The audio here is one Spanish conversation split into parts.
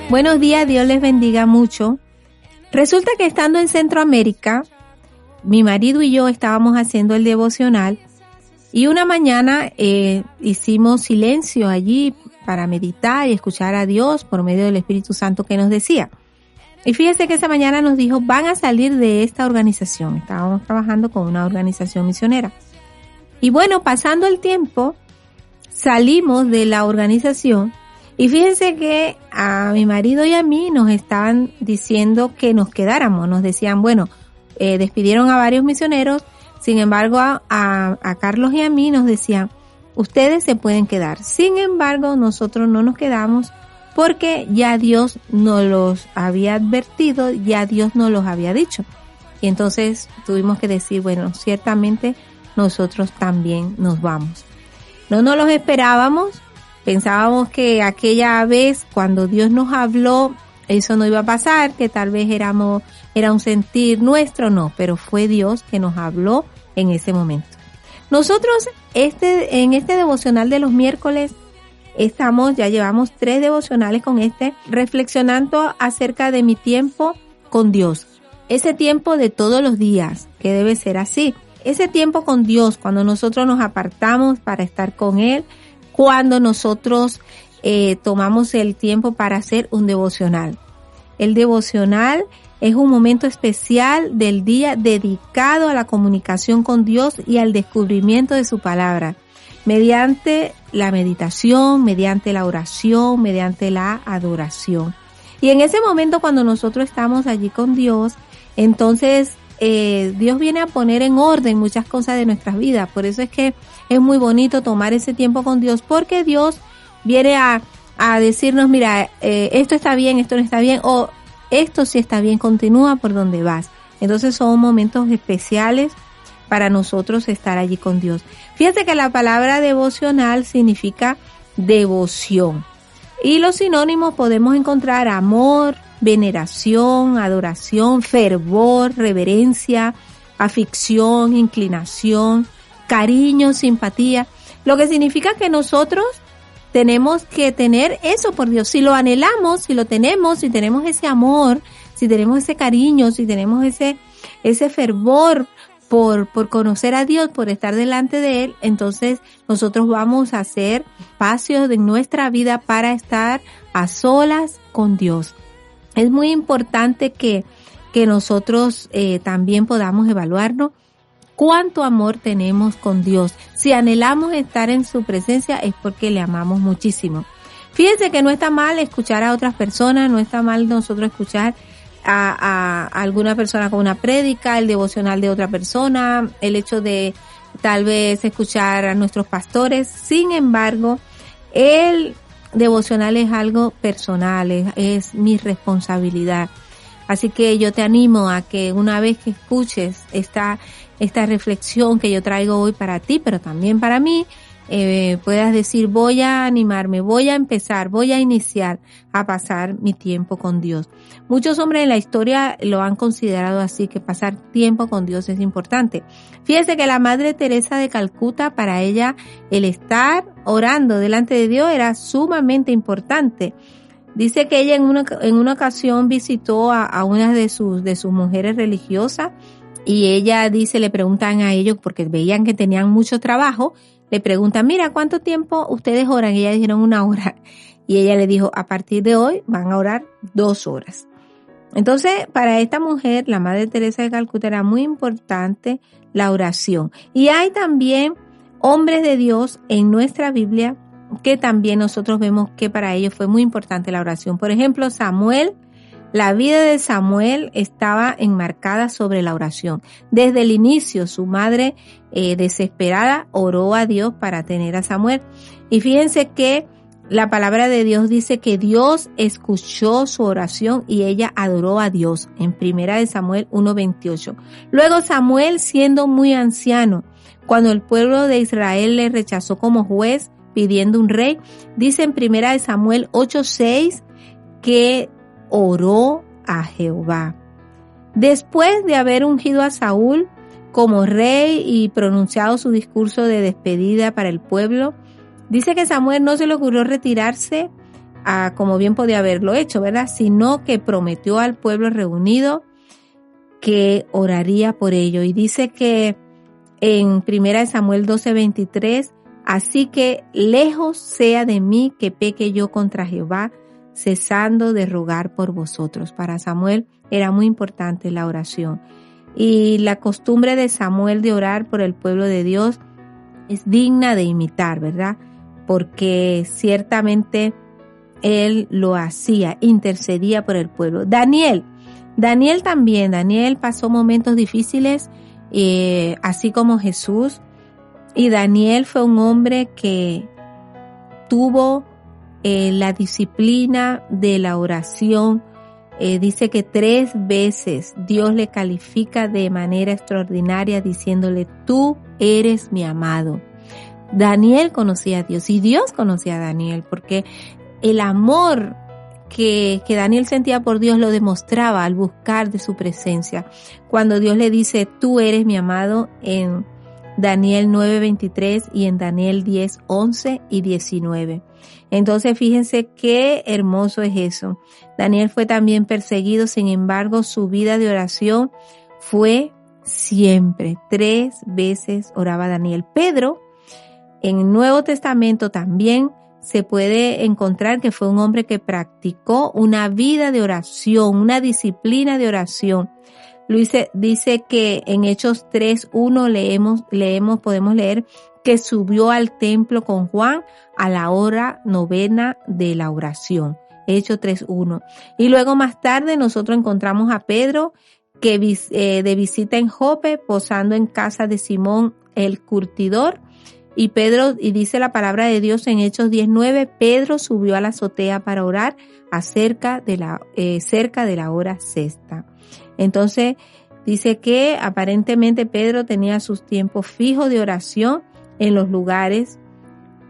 Buenos días, Dios les bendiga mucho. Resulta que estando en Centroamérica, mi marido y yo estábamos haciendo el devocional y una mañana hicimos silencio allí para meditar y escuchar a Dios por medio del Espíritu Santo que nos decía. Y fíjese que esa mañana nos dijo, van a salir de esta organización. Estábamos trabajando con una organización misionera. Y bueno, pasando el tiempo, salimos de la organización y fíjense que a mi marido y a mí nos estaban diciendo que nos quedáramos. Nos decían, bueno, despidieron a varios misioneros, sin embargo a Carlos y a mí nos decían, ustedes se pueden quedar. Sin embargo, nosotros no nos quedamos porque ya Dios nos los había advertido, ya Dios nos los había dicho. Y entonces tuvimos que decir, bueno, ciertamente nosotros también nos vamos. No nos los esperábamos, pensábamos que aquella vez cuando Dios nos habló, eso no iba a pasar, que tal vez era un sentir nuestro, no, pero fue Dios que nos habló en ese momento. Nosotros en este devocional de los miércoles ya llevamos 3 devocionales con reflexionando acerca de mi tiempo con Dios. Ese tiempo de todos los días, que debe ser así. Ese tiempo con Dios, cuando nosotros nos apartamos para estar con Él, cuando nosotros tomamos el tiempo para hacer un devocional. El devocional es un momento especial del día dedicado a la comunicación con Dios y al descubrimiento de su palabra, mediante la meditación, mediante la oración, mediante la adoración. Y en ese momento cuando nosotros estamos allí con Dios, entonces Dios viene a poner en orden muchas cosas de nuestras vidas. Por eso es que es muy bonito tomar ese tiempo con Dios, porque Dios viene a decirnos, mira, esto está bien, esto no está bien, o esto sí está bien, continúa por donde vas. Entonces son momentos especiales para nosotros estar allí con Dios. Fíjate que la palabra devocional significa devoción. Y los sinónimos podemos encontrar amor, veneración, adoración, fervor, reverencia, afición, inclinación, cariño, simpatía. Lo que significa que nosotros tenemos que tener eso por Dios. Si lo anhelamos, si lo tenemos, si tenemos ese amor, si tenemos ese cariño, si tenemos ese fervor por conocer a Dios, por estar delante de Él, entonces nosotros vamos a hacer espacios de nuestra vida para estar a solas con Dios. Es muy importante que nosotros también podamos evaluarnos cuánto amor tenemos con Dios. Si anhelamos estar en su presencia es porque le amamos muchísimo. Fíjense que no está mal escuchar a otras personas, no está mal nosotros escuchar a alguna persona con una prédica, el devocional de otra persona, el hecho de tal vez escuchar a nuestros pastores. Sin embargo, el devocional es algo personal, es mi responsabilidad. Así que yo te animo a que una vez que escuches esta reflexión que yo traigo hoy para ti, pero también para mí, puedas decir, voy a animarme, voy a empezar, voy a iniciar a pasar mi tiempo con Dios. Muchos hombres en la historia lo han considerado así, que pasar tiempo con Dios es importante. Fíjese que la Madre Teresa de Calcuta, para ella, el estar orando delante de Dios era sumamente importante. Dice que ella en una ocasión visitó a una de sus mujeres religiosas y ella dice, le preguntan a ellos, porque veían que tenían mucho trabajo, le preguntan, mira, ¿cuánto tiempo ustedes oran? Y ellas dijeron 1 hora. Y ella le dijo, a partir de hoy van a orar 2 horas. Entonces, para esta mujer, la Madre Teresa de Calcuta, era muy importante la oración. Y hay también hombres de Dios en nuestra Biblia que también nosotros vemos que para ellos fue muy importante la oración. Por ejemplo, Samuel, la vida de Samuel estaba enmarcada sobre la oración. Desde el inicio, su madre desesperada oró a Dios para tener a Samuel. Y fíjense que la palabra de Dios dice que Dios escuchó su oración y ella adoró a Dios en 1 Samuel 1:28. Luego Samuel, siendo muy anciano, cuando el pueblo de Israel le rechazó como juez, pidiendo un rey, dice en 1 Samuel 8:6 que oró a Jehová. Después de haber ungido a Saúl como rey y pronunciado su discurso de despedida para el pueblo, dice que Samuel no se le ocurrió retirarse como bien podía haberlo hecho, ¿verdad? Sino que prometió al pueblo reunido que oraría por ello. Y dice que en 1 Samuel 12:23, así que lejos sea de mí que peque yo contra Jehová, cesando de rogar por vosotros. Para Samuel era muy importante la oración. Y la costumbre de Samuel de orar por el pueblo de Dios es digna de imitar, ¿verdad? Porque ciertamente él lo hacía, intercedía por el pueblo. Daniel también, Daniel pasó momentos difíciles, así como Jesús. Y Daniel fue un hombre que tuvo la disciplina de la oración. Dice que 3 veces Dios le califica de manera extraordinaria diciéndole, tú eres mi amado. Daniel conocía a Dios y Dios conocía a Daniel, porque el amor que Daniel sentía por Dios lo demostraba al buscar de su presencia. Cuando Dios le dice, tú eres mi amado, en Daniel 9:23 y en Daniel 10:11 y 19. Entonces fíjense qué hermoso es eso. Daniel fue también perseguido, sin embargo su vida de oración fue siempre. 3 veces oraba Daniel. Pedro, en el Nuevo Testamento también se puede encontrar que fue un hombre que practicó una vida de oración, una disciplina de oración. Dice que en Hechos 3:1 podemos leer que subió al templo con Juan a la hora 9 de la oración. Hechos 3:1. Y luego más tarde nosotros encontramos a Pedro que de visita en Jope, posando en casa de Simón el curtidor. Y dice la palabra de Dios en Hechos 10:9, Pedro subió a la azotea para orar cerca de la hora sexta. Entonces dice que aparentemente Pedro tenía sus tiempos fijos de oración en los lugares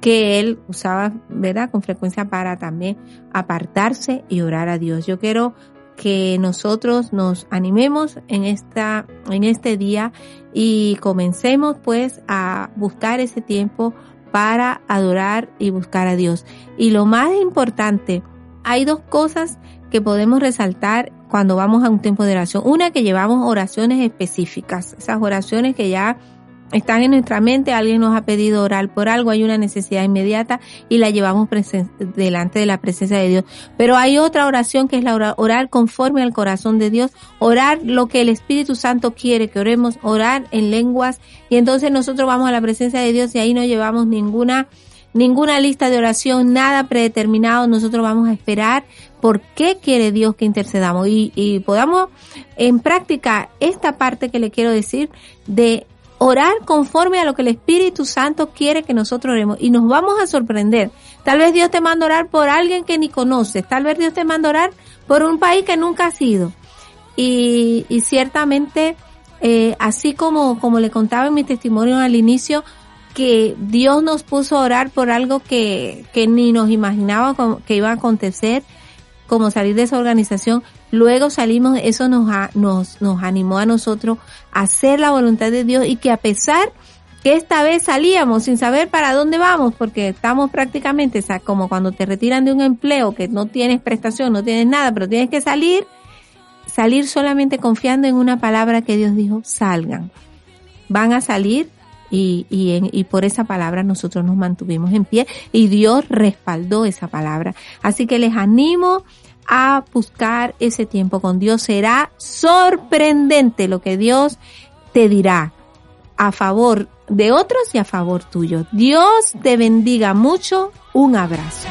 que él usaba, ¿verdad?, con frecuencia para también apartarse y orar a Dios. Yo quiero que nosotros nos animemos en este día y comencemos pues a buscar ese tiempo para adorar y buscar a Dios. Y lo más importante, hay 2 cosas que podemos resaltar cuando vamos a un tiempo de oración. Una, que llevamos oraciones específicas, esas oraciones que ya están en nuestra mente, alguien nos ha pedido orar por algo, hay una necesidad inmediata y la llevamos delante de la presencia de Dios. Pero hay otra oración que es la orar conforme al corazón de Dios, orar lo que el Espíritu Santo quiere que oremos, orar en lenguas, y entonces nosotros vamos a la presencia de Dios y ahí no llevamos ninguna lista de oración, nada predeterminado. Nosotros vamos a esperar por qué quiere Dios que intercedamos y podamos en práctica esta parte que le quiero decir de orar conforme a lo que el Espíritu Santo quiere que nosotros oremos, y nos vamos a sorprender. Tal vez Dios te manda orar por alguien que ni conoces, tal vez Dios te manda orar por un país que nunca has ido. Y ciertamente, así como le contaba en mi testimonio al inicio, que Dios nos puso a orar por algo que ni nos imaginaba que iba a acontecer, como salir de esa organización. Luego salimos, eso nos animó a nosotros a hacer la voluntad de Dios, y que a pesar que esta vez salíamos sin saber para dónde vamos, porque estamos prácticamente, como cuando te retiran de un empleo que no tienes prestación, no tienes nada, pero tienes que salir solamente confiando en una palabra que Dios dijo, salgan. Van a salir, y por esa palabra nosotros nos mantuvimos en pie y Dios respaldó esa palabra. Así que les animo a buscar ese tiempo con Dios. Será sorprendente lo que Dios te dirá a favor de otros y a favor tuyo. Dios te bendiga mucho. Un abrazo.